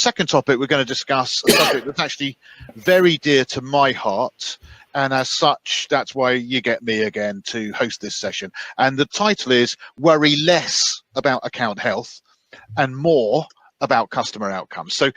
second topic, we're going to discuss a subject that's actually very dear to my heart. And as such, that's why you get me again to host this session. And the title is Worry Less About Account Health and More About Customer Outcomes. So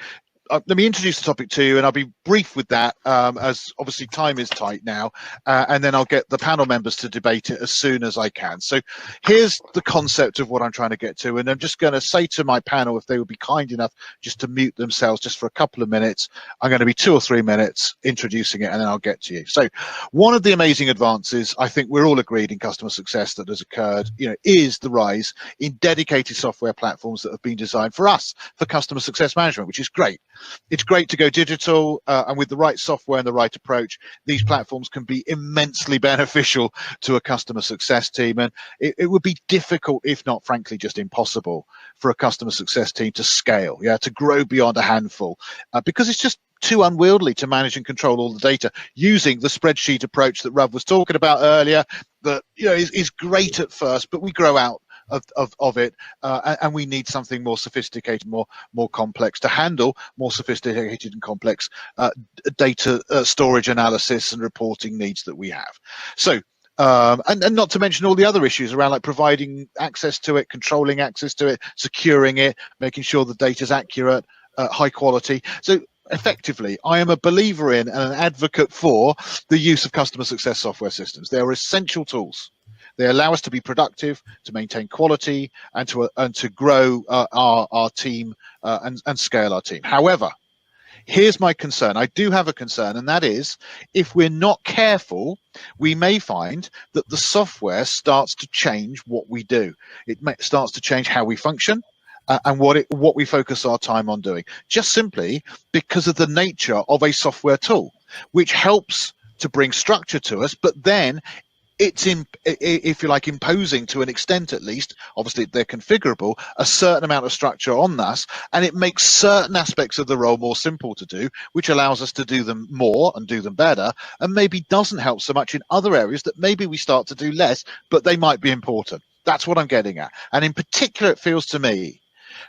let me introduce the topic to you, and I'll be brief with that, as obviously time is tight now, and then I'll get the panel members to debate it as soon as I can. So here's the concept of what I'm trying to get to, and I'm just going to say to my panel if they would be kind enough just to mute themselves just for a couple of minutes. I'm going to be 2 or 3 minutes introducing it, and then I'll get to you. So one of the amazing advances I think we're all agreed in customer success that has occurred, is the rise in dedicated software platforms that have been designed for us, for customer success management, which is great. It's great to go digital, and with the right software and the right approach, these platforms can be immensely beneficial to a customer success team. And it would be difficult, if not frankly just impossible, for a customer success team to scale, to grow beyond a handful, because it's just too unwieldy to manage and control all the data using the spreadsheet approach that Rav was talking about earlier. That is great at first, but we grow out of it, and we need something more sophisticated, more complex to handle more sophisticated and complex data storage analysis and reporting needs that we have. So and not to mention all the other issues around, like providing access to it, controlling access to it, securing it, making sure the data is accurate, high quality. So effectively, I am a believer in and an advocate for the use of customer success software systems. They are essential tools. They allow us to be productive, to maintain quality, and to grow our team and scale our team. However, here's my concern. I do have a concern, and that is, if we're not careful, we may find that the software starts to change what we do. It starts to change how we function, and what we focus our time on doing, just simply because of the nature of a software tool, which helps to bring structure to us, but then it's, if you like, imposing to an extent, at least, obviously they're configurable, a certain amount of structure on us, and it makes certain aspects of the role more simple to do, which allows us to do them more and do them better, and maybe doesn't help so much in other areas that maybe we start to do less, but they might be important. That's what I'm getting at. And in particular, it feels to me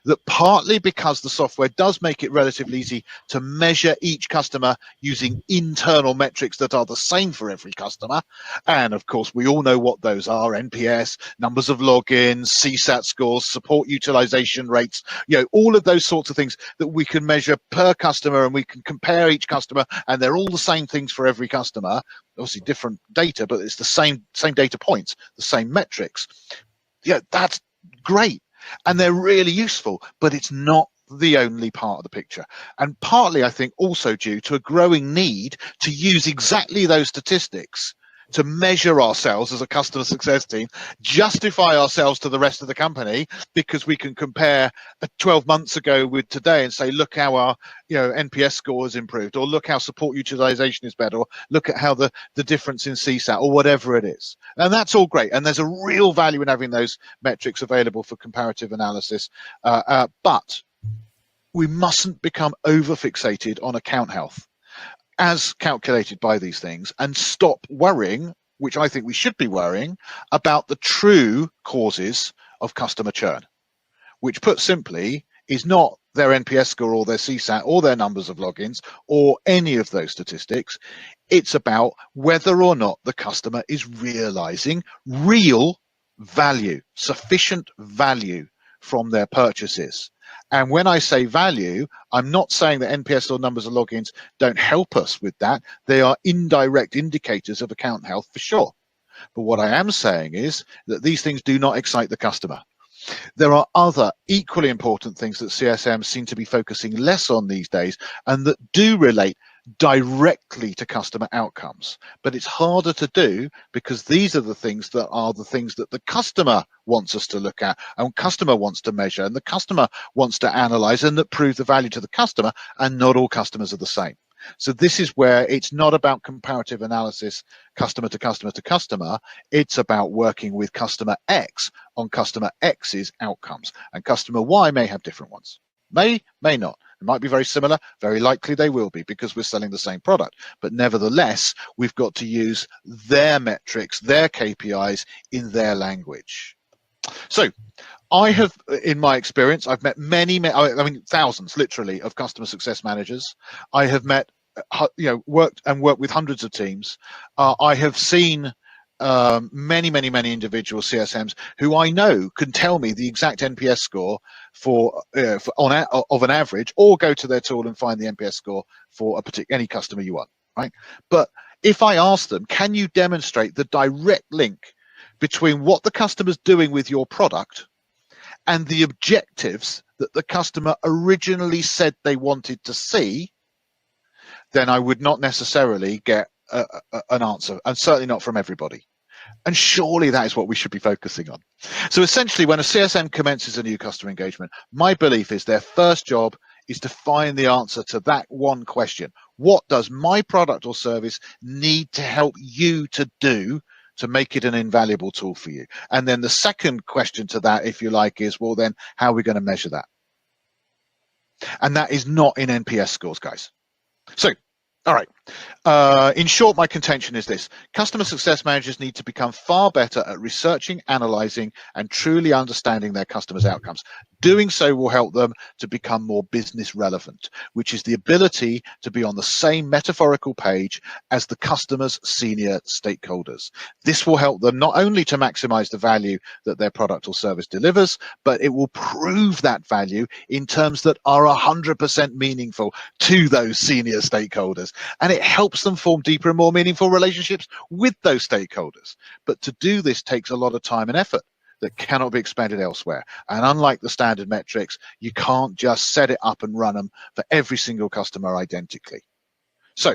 that partly because the software does make it relatively easy to measure each customer using internal metrics that are the same for every customer. And of course, we all know what those are: NPS, numbers of logins, CSAT scores, support utilization rates, all of those sorts of things that we can measure per customer, and we can compare each customer, and they're all the same things for every customer. Obviously different data, but it's the same data points, the same metrics. That's great. And they're really useful, but it's not the only part of the picture. And partly, I think, also due to a growing need to use exactly those statistics to measure ourselves as a customer success team, justify ourselves to the rest of the company, because we can compare 12 months ago with today and say, look how our NPS score has improved, or look how support utilization is better, or look at how the difference in CSAT, or whatever it is. And that's all great, and there's a real value in having those metrics available for comparative analysis, but we mustn't become over fixated on account health as calculated by these things, and stop worrying, which I think we should be worrying, about the true causes of customer churn, which, put simply, is not their NPS score or their CSAT or their numbers of logins or any of those statistics. It's about whether or not the customer is realizing real value, sufficient value from their purchases. And when I say value, I'm not saying that NPS or numbers of logins don't help us with that. They are indirect indicators of account health for sure. But what I am saying is that these things do not excite the customer. There are other equally important things that CSMs seem to be focusing less on these days, and that do relate directly to customer outcomes. But it's harder to do because these are the things that the customer wants us to look at, and customer wants to measure, and the customer wants to analyze, and that prove the value to the customer, and not all customers are the same. So this is where it's not about comparative analysis, customer to customer to customer. It's about working with customer X on customer X's outcomes, and customer Y may have different ones. May not. It might be very similar. Very likely they will be, because we're selling the same product. But nevertheless, we've got to use their metrics, their KPIs in their language. So I have, in my experience, I've met many, I mean, thousands, literally, of customer success managers. I have met, worked with hundreds of teams. I have seen many individual CSMs who I know can tell me the exact NPS score of an average, or go to their tool and find the NPS score for any customer you want, right? But if I ask them, can you demonstrate the direct link between what the customer's doing with your product and the objectives that the customer originally said they wanted to see, then I would not necessarily get an answer, and certainly not from everybody. And surely that is what we should be focusing on. So essentially, when a CSM commences a new customer engagement, my belief is their first job is to find the answer to that one question. What does my product or service need to help you to do to make it an invaluable tool for you? And then the second question to that, if you like, is, well, then how are we going to measure that? And that is not in NPS scores, guys. So, all right. In short, my contention is this: customer success managers need to become far better at researching, analyzing, and truly understanding their customers' outcomes. Doing so will help them to become more business relevant, which is the ability to be on the same metaphorical page as the customer's senior stakeholders. This will help them not only to maximize the value that their product or service delivers, but it will prove that value in terms that are 100% meaningful to those senior stakeholders. And it helps them form deeper and more meaningful relationships with those stakeholders. But to do this takes a lot of time and effort that cannot be expended elsewhere. And unlike the standard metrics, you can't just set it up and run them for every single customer identically. So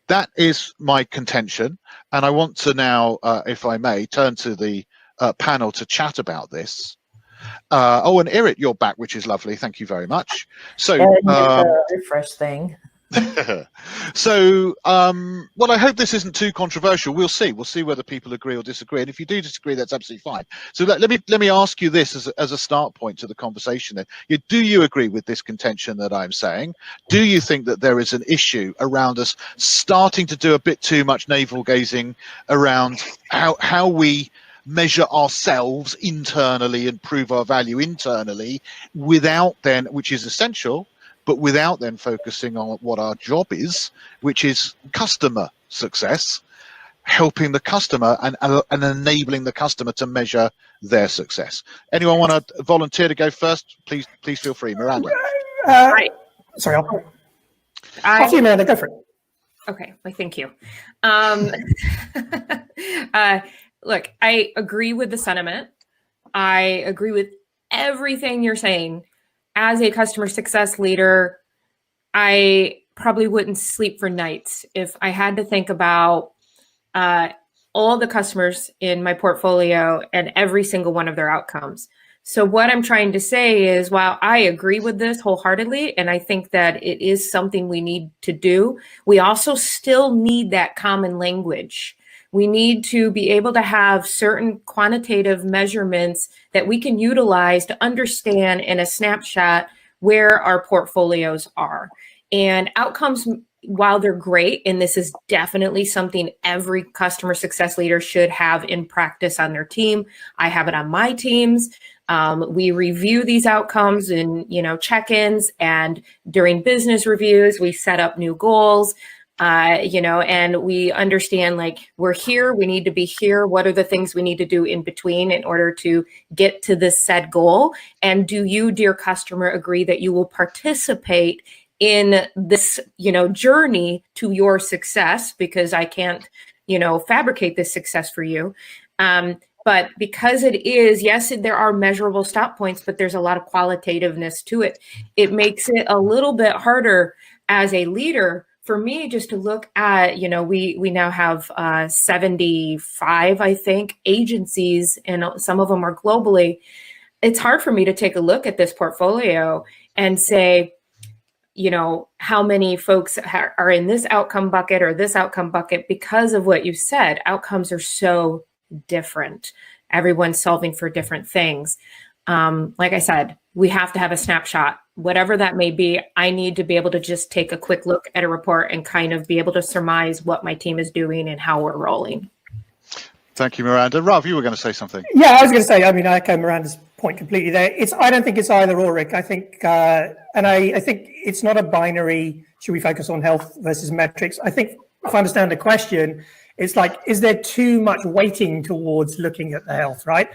that is my contention. And I want to now, if I may, turn to the panel to chat about this. And Irit, you're back, which is lovely. Thank you very much. So refresh thing. So, well, I hope this isn't too controversial. We'll see. We'll see whether people agree or disagree. And if you do disagree, that's absolutely fine. So let me ask you this as a start point to the conversation. Then, do you agree with this contention that I'm saying? Do you think that there is an issue around us starting to do a bit too much navel gazing around how we measure ourselves internally and prove our value internally, without then, which is essential, but without then focusing on what our job is, which is customer success, helping the customer and enabling the customer to measure their success. Anyone want to volunteer to go first? Please feel free. Miranda. Sorry, I'll see Miranda. Go for it. Okay, well, thank you. Look, I agree with the sentiment. I agree with everything you're saying. As a customer success leader, I probably wouldn't sleep for nights if I had to think about all the customers in my portfolio and every single one of their outcomes. So what I'm trying to say is, while I agree with this wholeheartedly, and I think that it is something we need to do, we also still need that common language. We need to be able to have certain quantitative measurements that we can utilize to understand in a snapshot where our portfolios are. And outcomes, while they're great, and this is definitely something every customer success leader should have in practice on their team. I have it on my teams. We review these outcomes in, check-ins, and during business reviews, we set up new goals. And we understand, like, we're here, we need to be here. What are the things we need to do in between in order to get to this set goal? And do you, dear customer, agree that you will participate in this, journey to your success? Because I can't, fabricate this success for you. But because it is, yes, there are measurable stop points, but there's a lot of qualitativeness to it. It makes it a little bit harder as a leader for me just to look at, we now have 75, I think, agencies, and some of them are globally. It's hard for me to take a look at this portfolio and say, how many folks are in this outcome bucket or this outcome bucket, because of what you said. Outcomes are so different. Everyone's solving for different things. Like I said, we have to have a snapshot, whatever that may be. I need to be able to just take a quick look at a report and kind of be able to surmise what my team is doing and how we're rolling. Thank you, Miranda. Rav, you were going to say something. Yeah, I was going to say, I echo Miranda's point completely there. I don't think it's either or, Rick. I think, and I think it's not a binary. Should we focus on health versus metrics? I think if I understand the question, it's like, is there too much weighting towards looking at the health, right?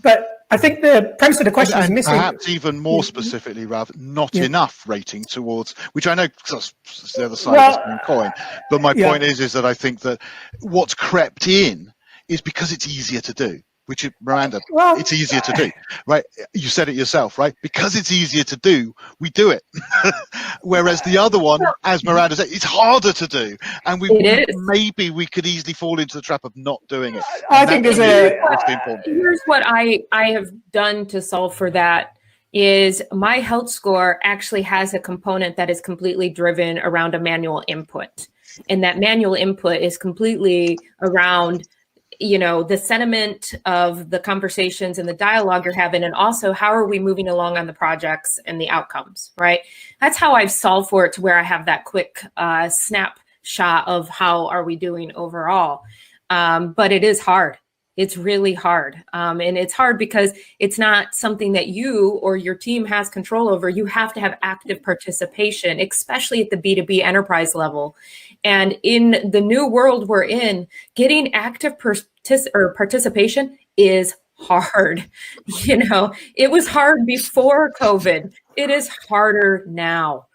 But I think the premise of the question is missing. Perhaps even more specifically, Rav, not enough rating towards, which I know is the other side of the coin. But my point is that I think that what's crept in is because it's easier to do. Which, Miranda, it's easier to do, right? You said it yourself, right? Because it's easier to do, we do it. Whereas the other one, as Miranda said, it's harder to do. And maybe we could easily fall into the trap of not doing it. I think here's what I have done to solve for that is my health score actually has a component that is completely driven around a manual input. And that manual input is completely around the sentiment of the conversations and the dialogue you're having, and also how are we moving along on the projects and the outcomes, right? That's how I've solved for it, to where I have that quick snapshot of how are we doing overall. But it is hard. It's really hard. And it's hard because it's not something that you or your team has control over. You have to have active participation, especially at the B2B enterprise level. And in the new world we're in, getting active participation is hard. It was hard before COVID. It is harder now.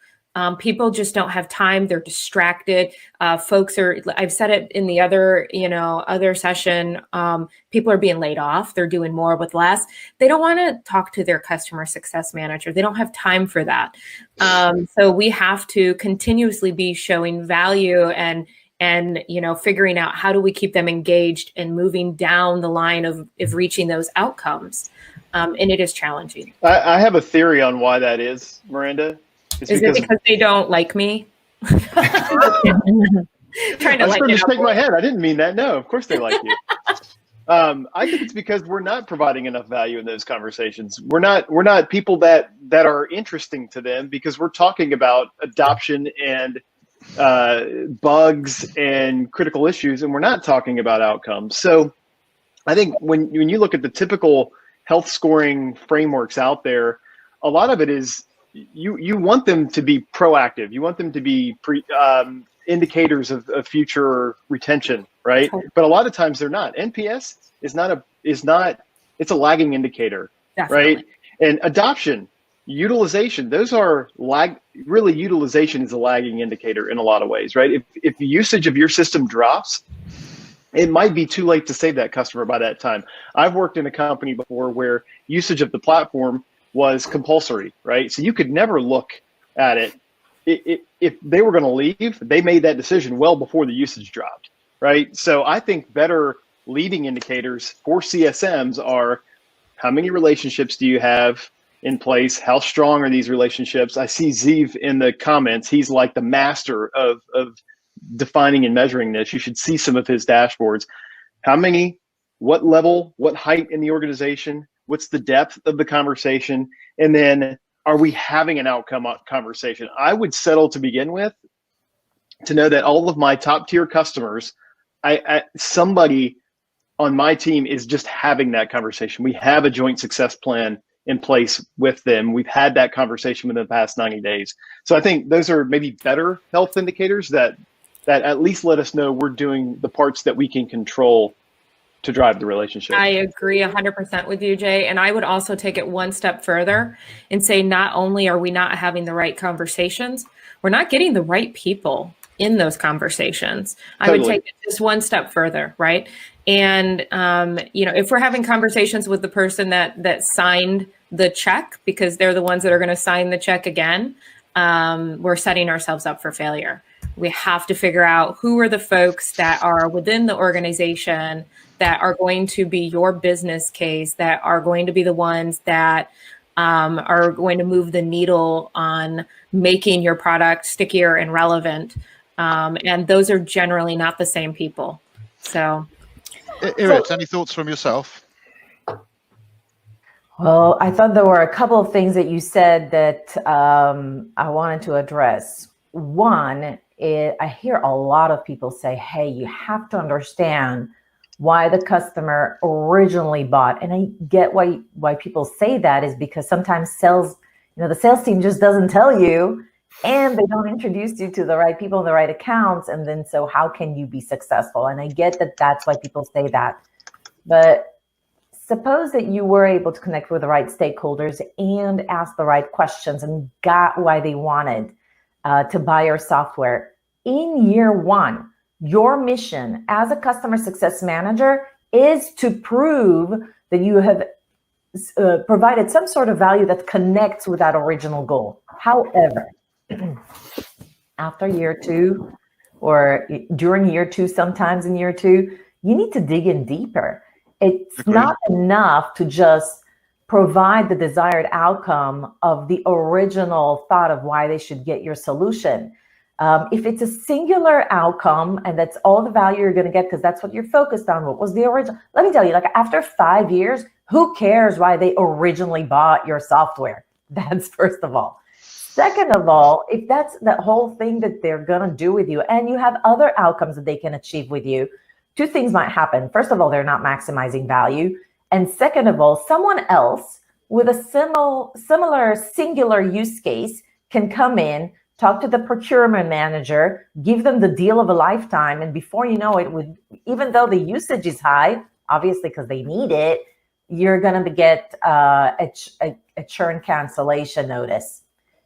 People just don't have time. They're distracted. Folks I've said it in the other session, people are being laid off. They're doing more with less. They don't want to talk to their customer success manager. They don't have time for that. So we have to continuously be showing value and figuring out how do we keep them engaged and moving down the line of reaching those outcomes. And it is challenging. I have a theory on why that is, Miranda. Is it because they don't like me? Trying to just shake my head. I didn't mean that. No, of course they like you. I think it's because we're not providing enough value in those conversations. We're not people that are interesting to them, because we're talking about adoption and bugs and critical issues, and we're not talking about outcomes. So I think when you look at the typical health scoring frameworks out there, a lot of it is you want them to be proactive. You want them to be indicators of future retention, right? But a lot of times they're not. NPS is not. It's a lagging indicator, Definitely. Right? And adoption, utilization, those are really utilization is a lagging indicator in a lot of ways, right? If the usage of your system drops, it might be too late to save that customer by that time. I've worked in a company before where usage of the platform was compulsory, right? So you could never look at it. If they were going to leave, they made that decision well before the usage dropped, right? So I think better leading indicators for CSMs are, how many relationships do you have in place? How strong are these relationships? I see Zeev in the comments. He's like the master of defining and measuring this. You should see some of his dashboards. How many, what level, what height in the organization? What's the depth of the conversation? And then are we having an outcome conversation? I would settle to begin with to know that all of my top tier customers, somebody on my team is just having that conversation. We have a joint success plan in place with them. We've had that conversation within the past 90 days. So I think those are maybe better health indicators that at least let us know we're doing the parts that we can control to drive the relationship. I agree 100% with you, Jay. And I would also take it one step further and say, not only are we not having the right conversations, we're not getting the right people in those conversations. Totally. I would take it just one step further, right? And, if we're having conversations with the person that signed the check, because they're the ones that are going to sign the check again, we're setting ourselves up for failure. We have to figure out who are the folks that are within the organization that are going to be your business case, that are going to be the ones that are going to move the needle on making your product stickier and relevant. And those are generally not the same people. So, Irit, any thoughts from yourself? Well, I thought there were a couple of things that you said that I wanted to address. One, I hear a lot of people say, hey, you have to understand why the customer originally bought. And I get why people say that is because sometimes the sales team just doesn't tell you, and they don't introduce you to the right people and the right accounts. And then so how can you be successful? And I get that that's why people say that. But suppose that you were able to connect with the right stakeholders and ask the right questions and got why they wanted to buy your software. In year one, your mission as a customer success manager is to prove that you have provided some sort of value that connects with that original goal. However, after year two, or during year two, sometimes in year two, you need to dig in deeper. It's not enough to just provide the desired outcome of the original thought of why they should get your solution. If it's a singular outcome and that's all the value you're going to get because that's what you're focused on, what was the original? Let me tell you, like after 5 years, who cares why they originally bought your software? That's first of all. Second of all, if that's the whole thing that they're going to do with you and you have other outcomes that they can achieve with you, two things might happen. First of all, they're not maximizing value. And second of all, someone else with a similar singular use case can come in, talk to the procurement manager, give them the deal of a lifetime. And before you know it, even though the usage is high, obviously because they need it, you're going to get a churn cancellation notice.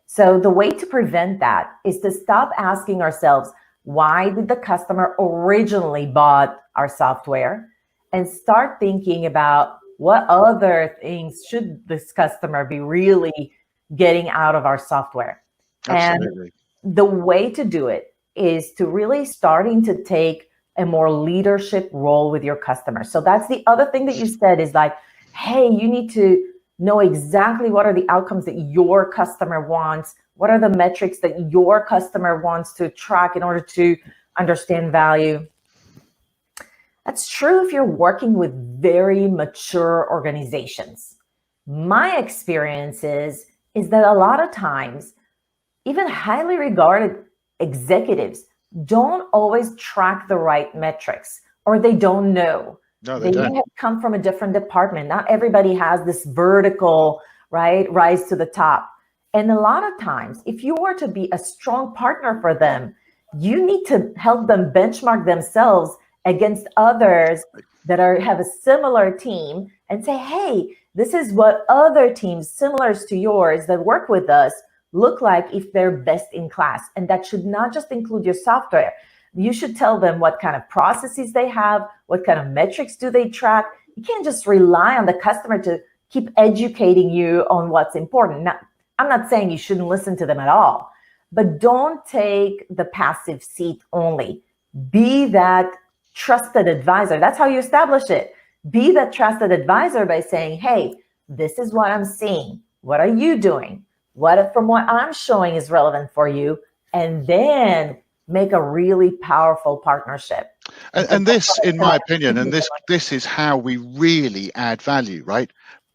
So the way to prevent that is to stop asking ourselves, why did the customer originally bought our software? And start thinking about what other things should this customer be really getting out of our software. Absolutely. And the way to do it is to really starting to take a more leadership role with your customers. So that's the other thing that you said is like, hey, you need to know exactly what are the outcomes that your customer wants. What are the metrics that your customer wants to track in order to understand value? That's true if you're working with very mature organizations. My experience is that a lot of times, even highly regarded executives don't always track the right metrics, or they don't know. No, they don't. may have come from a different department. Not everybody has this vertical, right, rise to the top. And a lot of times, if you were to be a strong partner for them, you need to help them benchmark themselves against others that have a similar team and say, hey, this is what other teams similar to yours that work with us look like if they're best in class. And that should not just include your software. You should tell them what kind of processes they have, what kind of metrics do they track. You can't just rely on the customer to keep educating you on what's important. Now, I'm not saying you shouldn't listen to them at all, but don't take the passive seat only. Be that trusted advisor. That's how you establish it. Be that trusted advisor by saying, hey, this is what I'm seeing. What are you doing? What from what I'm showing is relevant for you? And then make a really powerful partnership. And this, in my opinion, and this is how we really add value, right?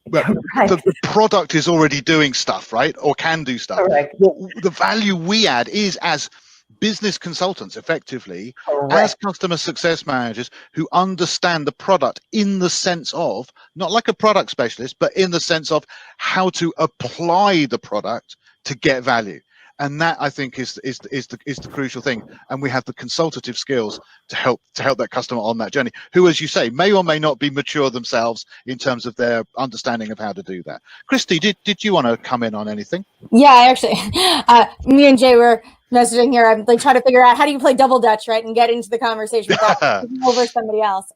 But Right. the product is already doing stuff, right? Or can do stuff. Correct. The value we add is as business consultants, effectively, Correct. as customer success managers who understand the product in the sense of, not like a product specialist, but in the sense of how to apply the product to get value. And that, I think, is the crucial thing. And we have the consultative skills to help that customer on that journey, who, as you say, may or may not be mature themselves in terms of their understanding of how to do that. Christy, did you want to come in on anything? Yeah, I actually, me and Jay were messaging here. I'm like trying to figure out how do you play double dutch, right, and get into the conversation without over somebody else.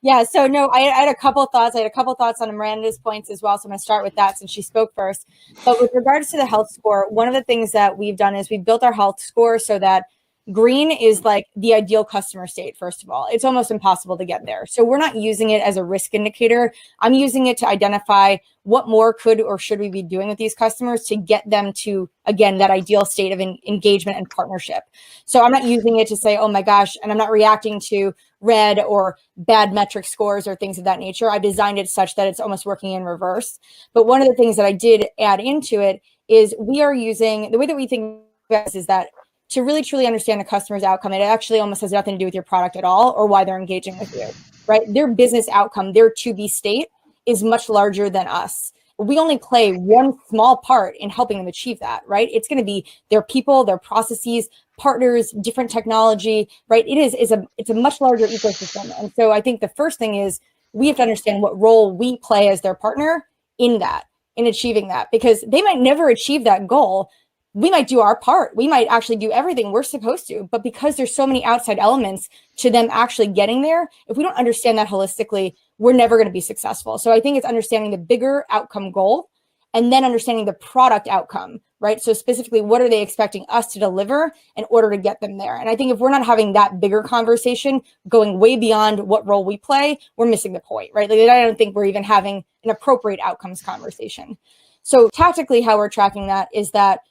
Yeah, so no, I had a couple of thoughts. I had a couple of thoughts on Miranda's points as well. So I'm going to start with that since she spoke first. But with regards to the health score, one of the things that we've done is we built our health score so that green is like the ideal customer state. First of all, it's almost impossible to get there. So we're not using it as a risk indicator. I'm using it to identify what more could or should we be doing with these customers to get them to, again, that ideal state of engagement and partnership. So I'm not using it to say, oh my gosh, and I'm not reacting to red or bad metric scores or things of that nature. I designed it such that it's almost working in reverse. But one of the things that I did add into it is we are using, the way that we think about this is that to really truly understand the customer's outcome, it actually almost has nothing to do with your product at all or why they're engaging with you. right? Their business outcome, their to be state is much larger than us. We only play one small part in helping them achieve that, right? It's going to be their people, their processes, partners, different technology, right? It's a much larger ecosystem. And so I think the first thing is we have to understand what role we play as their partner in achieving that, because they might never achieve that goal. We might do our part. We might actually do everything we're supposed to, but because there's so many outside elements to them actually getting there, if we don't understand that holistically, we're never going to be successful. So I think it's understanding the bigger outcome goal and then understanding the product outcome, right? So specifically, what are they expecting us to deliver in order to get them there? And I think if we're not having that bigger conversation going way beyond what role we play, we're missing the point, right? Like, I don't think we're even having an appropriate outcomes conversation. So tactically, how we're tracking that is that,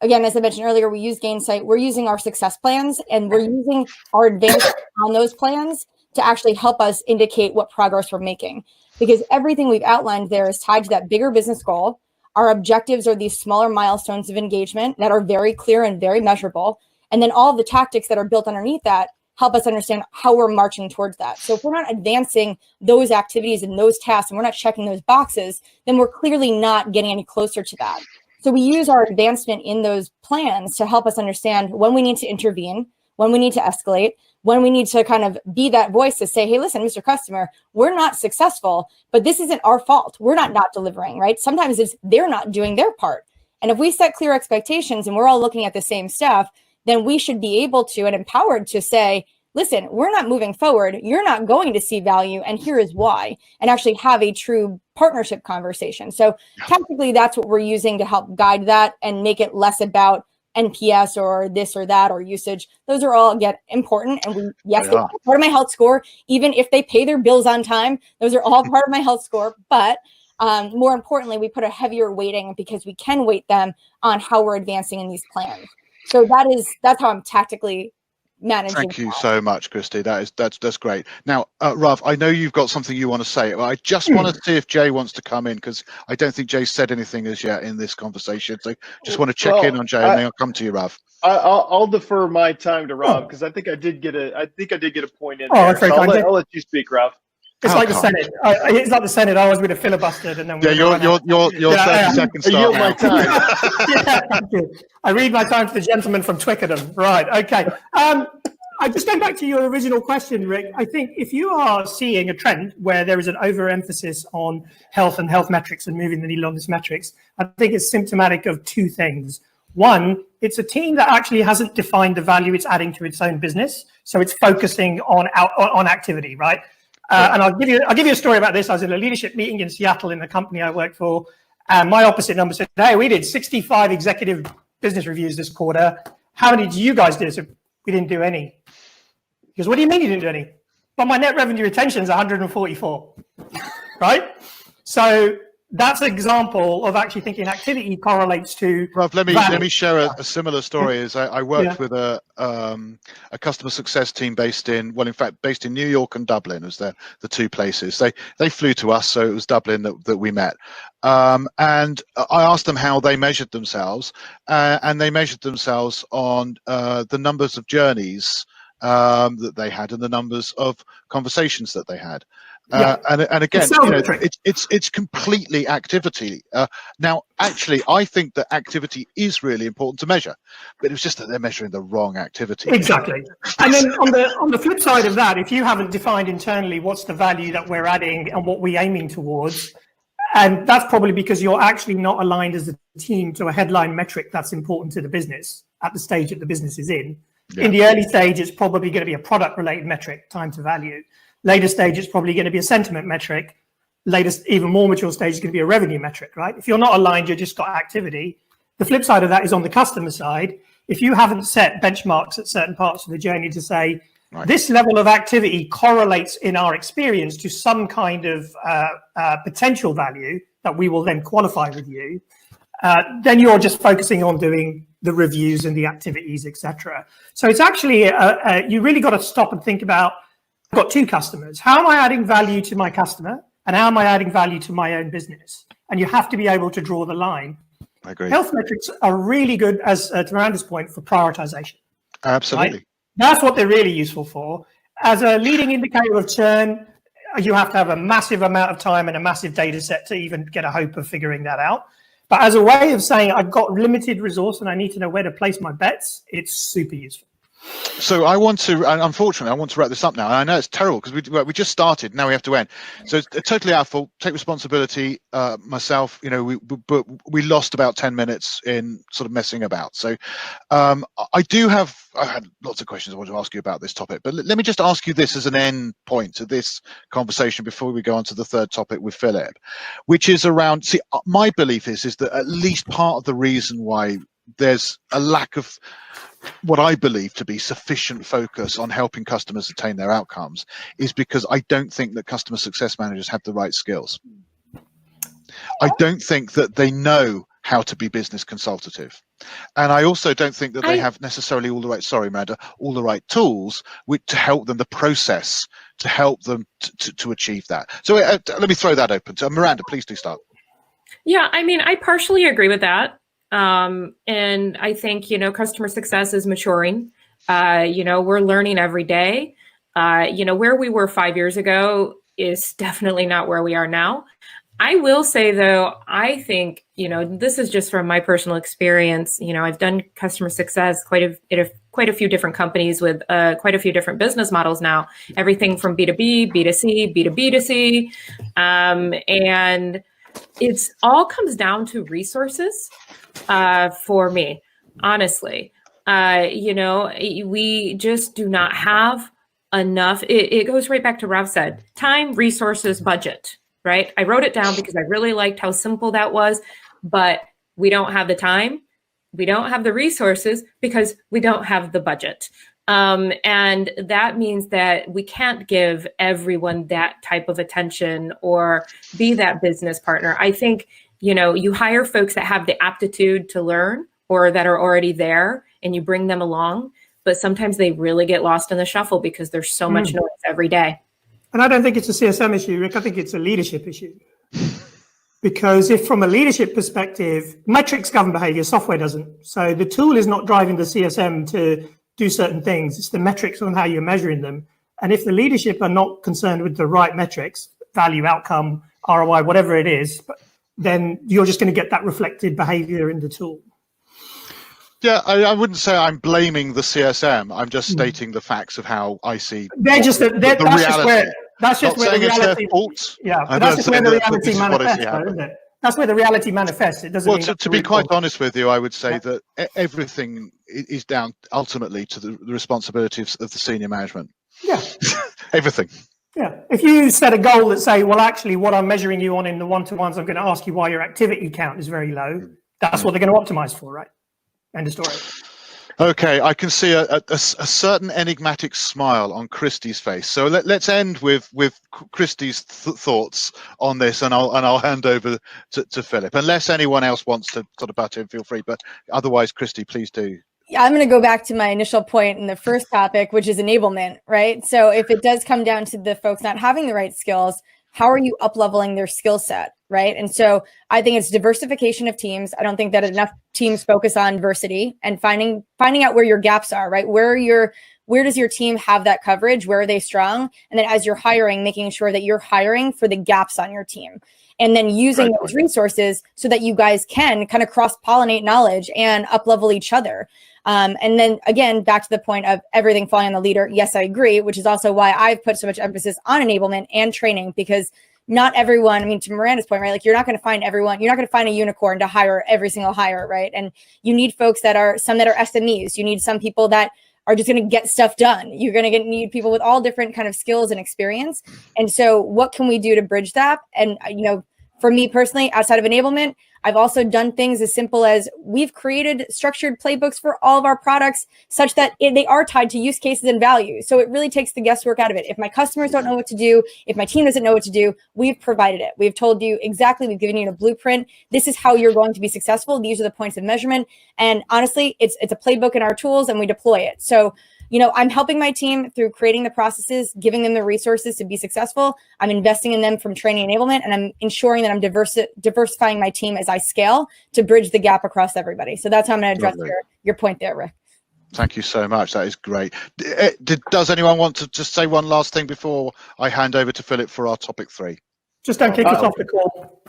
again, as I mentioned earlier, we use Gainsight. We're using our success plans and we're using our advantage on those plans to actually help us indicate what progress we're making. Because everything we've outlined there is tied to that bigger business goal. Our objectives are these smaller milestones of engagement that are very clear and very measurable. And then all of the tactics that are built underneath that help us understand how we're marching towards that. So if we're not advancing those activities and those tasks and we're not checking those boxes, then we're clearly not getting any closer to that. So we use our advancement in those plans to help us understand when we need to intervene, when we need to escalate, when we need to kind of be that voice to say, hey, listen, Mr. Customer, we're not successful, but this isn't our fault. We're not delivering, right? Sometimes it's they're not doing their part. And if we set clear expectations and we're all looking at the same stuff, then we should be able to and empowered to say, listen, we're not moving forward. You're not going to see value. And here is why, and actually have a true partnership conversation. So technically, that's what we're using to help guide that and make it less about NPS or this or that or usage. Those are all, again, important. And they're part of my health score. Even if they pay their bills on time, those are all part of my health score. But more importantly, we put a heavier weighting because we can weight them on how we're advancing in these plans. So that's how I'm tactically managing. Thank you so much, Christy. That's great. Now, Rav, I know you've got something you want to say. I just want to see if Jay wants to come in, because I don't think Jay said anything as yet in this conversation. So just want to check in on Jay, and then I'll come to you, Rav. I'll defer my time to Rav because I think I did get a point in there. That's very kind. I'll let you speak, Rav. It's like the Senate. It's like the Senate. I was with a filibustered, and then you're 30 seconds. I yield my time. Thank you. I read my time to the gentleman from Twickenham. Right. Okay. I just going back to your original question, Rick. I think if you are seeing a trend where there is an overemphasis on health and health metrics and moving the needle on these metrics, I think it's symptomatic of two things. One, it's a team that actually hasn't defined the value it's adding to its own business, so it's focusing on activity, right? And I'll give you a story about this. I was in a leadership meeting in Seattle in the company I worked for, and my opposite number said, "Hey, we did 65 executive business reviews this quarter. How many do you guys do?" So we didn't do any. He goes, "What do you mean you didn't do any?" "But my net revenue retention is 144, right?" So that's an example of actually thinking activity correlates to. Rav, let me share a similar story. As I worked with a customer success team based in New York and Dublin as the two places. They flew to us, so it was Dublin that we met. And I asked them how they measured themselves, and they measured themselves on the numbers of journeys that they had and the numbers of conversations that they had. And again, it's completely activity. Now, actually, I think that activity is really important to measure, but it's just that they're measuring the wrong activity. Exactly. And then on the flip side of that, if you haven't defined internally what's the value that we're adding and what we're aiming towards, and that's probably because you're actually not aligned as a team to a headline metric that's important to the business at the stage that the business is in. Yeah. In the early stage, it's probably going to be a product-related metric, time to value. Later stage, it's probably going to be a sentiment metric. Latest, even more mature stage is going to be a revenue metric, right? If you're not aligned, you've just got activity. The flip side of that is on the customer side. If you haven't set benchmarks at certain parts of the journey to say, this level of activity correlates in our experience to some kind of potential value that we will then qualify with you, then you're just focusing on doing the reviews and the activities, etc. So it's actually, you really got to stop and think about, I've got two customers. How am I adding value to my customer? And how am I adding value to my own business? And you have to be able to draw the line. I agree. Health metrics are really good, as to Miranda's point, for prioritization. Absolutely. Right? That's what they're really useful for. as a leading indicator of churn, you have to have a massive amount of time and a massive data set to even get a hope of figuring that out. But as a way of saying I've got limited resource and I need to know where to place my bets, it's super useful. So I want to, and unfortunately, I want to wrap this up now. And I know it's terrible because we just started. Now we have to end. So it's totally our fault. Take responsibility. Myself, but we lost about 10 minutes in sort of messing about. So I had lots of questions I want to ask you about this topic. But let me just ask you this as an end point to this conversation before we go on to the third topic with Philip, which is around. See, my belief is that at least part of the reason why there's a lack of what I believe to be sufficient focus on helping customers attain their outcomes is because I don't think that customer success managers have the right skills. I don't think that they know how to be business consultative. And I also don't think that they have necessarily all the right tools to help them, the process to help them to achieve that. So let me throw that open. So Miranda, please do start. Yeah, I mean, I partially agree with that. And I think, customer success is maturing. We're learning every day. Where we were 5 years ago is definitely not where we are now. I will say, though, I think, this is just from my personal experience. I've done customer success quite a few different companies with quite a few different business models now, everything from B2B, B2C, B2B2C. And it's all comes down to resources. For me, honestly, we just do not have enough. It goes right back to Ralph said, time, resources, budget, right? I wrote it down because I really liked how simple that was, but we don't have the time. We don't have the resources because we don't have the budget. And that means that we can't give everyone that type of attention or be that business partner. I think you hire folks that have the aptitude to learn or that are already there and you bring them along, but sometimes they really get lost in the shuffle because there's so much noise every day. And I don't think it's a CSM issue, Rick. I think it's a leadership issue. Because if from a leadership perspective, metrics govern behavior, software doesn't. So the tool is not driving the CSM to do certain things. It's the metrics on how you're measuring them. And if the leadership are not concerned with the right metrics, value, outcome, ROI, whatever it is, then you're just going to get that reflected behavior in the tool. Yeah, I wouldn't say I'm blaming the CSM. I'm just stating the facts of how I see the reality. That's just where the reality. Yeah, that's just where the reality manifests, isn't it? That's where the reality manifests. It doesn't. Well, to be quite honest with you, I would say that everything is down ultimately to the responsibility of the senior management. Yeah, everything. Yeah, if you set a goal that say, well, actually, what I'm measuring you on in the one-to-ones, I'm going to ask you why your activity count is very low. That's what they're going to optimize for, right? End of story. Okay, I can see a certain enigmatic smile on Christie's face. So let's end with Christie's thoughts on this, and I'll hand over to Philip. Unless anyone else wants to sort of butt in, feel free. But otherwise, Christie, please do. Yeah, I'm going to go back to my initial point in the first topic, which is enablement, right? So if it does come down to the folks not having the right skills, how are you up-leveling their skill set, right? And so I think it's diversification of teams. I don't think that enough teams focus on diversity and finding out where your gaps are, right? Where does your team have that coverage? Where are they strong? And then as you're hiring, making sure that you're hiring for the gaps on your team. And then using those resources so that you guys can kind of cross-pollinate knowledge and up-level each other. And then again, back to the point of everything falling on the leader. Yes, I agree, which is also why I've put so much emphasis on enablement and training, because not everyone, I mean, to Miranda's point, right? Like, you're not going to find everyone, you're not going to find a unicorn to hire every single hire, right? And you need folks that are SMEs. You need some people that are just going to get stuff done. You're going to need people with all different kind of skills and experience. And so what can we do to bridge that? And, for me personally, outside of enablement, I've also done things as simple as we've created structured playbooks for all of our products such that they are tied to use cases and value. So it really takes the guesswork out of it. If my customers don't know what to do, if my team doesn't know what to do, we've provided it. We've told you exactly, we've given you a blueprint. This is how you're going to be successful. These are the points of measurement. And honestly, it's a playbook in our tools and we deploy it. So I'm helping my team through creating the processes, giving them the resources to be successful. I'm investing in them from training enablement, and I'm ensuring that I'm diversifying my team as I scale to bridge the gap across everybody. So that's how I'm going to address your point there, Rick. Thank you so much. That is great. Does anyone want to just say one last thing before I hand over to Philip for our topic 3? Just don't kick us off the call.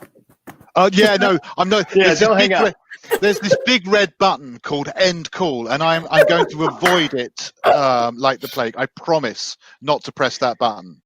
Yeah, no, I'm not. Yeah, don't hang up. There's this big red button called end call, and I'm going to avoid it like the plague. I promise not to press that button.